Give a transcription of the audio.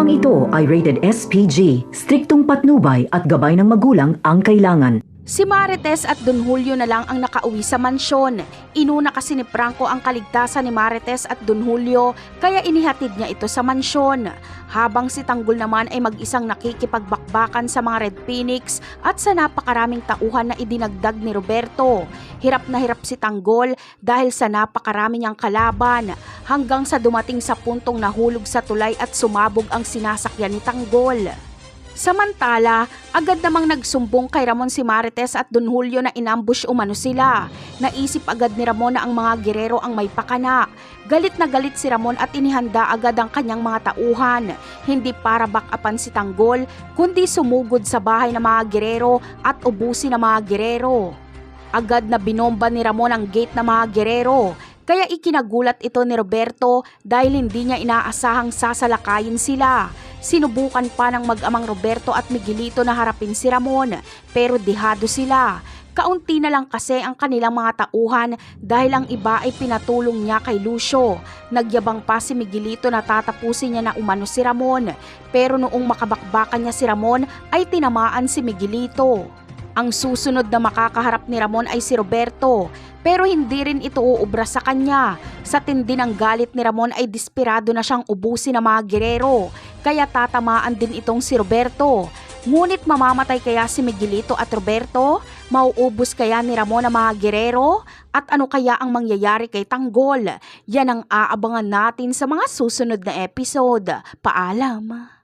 Programang ito ay rated SPG, striktong patnubay at gabay ng magulang ang kailangan. Si Marites at Don Julio na lang ang nakauwi sa mansyon. Inuna kasi ni Franco ang kaligtasan ni Marites at Don Julio kaya inihatid niya ito sa mansyon. Habang si Tanggol naman ay mag-isang nakikipagbakbakan sa mga Red Phoenix at sa napakaraming tauhan na idinagdag ni Roberto. Hirap na hirap si Tanggol dahil sa napakarami niyang kalaban hanggang sa dumating sa puntong nahulog sa tulay at sumabog ang sinasakyan ni Tanggol. Samantala, agad namang nagsumbong kay Ramon si Marites at Don Julio na inambush umano sila. Naisip agad ni Ramon na ang mga gerero ang may pakana. Galit na galit si Ramon at inihanda agad ang kanyang mga tauhan. Hindi para backupan si Tanggol, kundi sumugod sa bahay ng mga gerero at ubusin ang mga gerero. Agad na binomba ni Ramon ang gate ng mga gerero. Kaya ikinagulat ito ni Roberto dahil hindi niya inaasahang sasalakayin sila. Sinubukan pa ng mag-amang Roberto at Miguelito na harapin si Ramon pero dihado sila. Kaunti na lang kasi ang kanilang mga tauhan dahil ang iba ay pinatulong niya kay Lucio. Nagyabang pa si Miguelito na tatapusin niya na umano si Ramon pero noong makabakbakan niya si Ramon ay tinamaan si Miguelito. Ang susunod na makakaharap ni Ramon ay si Roberto pero hindi rin ito uubra sa kanya. Sa tindi ng galit ni Ramon ay desperado na siyang ubusin ng mga gerero kaya tatamaan din itong si Roberto. Ngunit mamamatay kaya si Miguelito at Roberto? Mauubos kaya ni Ramon ang mga gerero? At ano kaya ang mangyayari kay Tanggol? Yan ang aabangan natin sa mga susunod na episode. Paalam!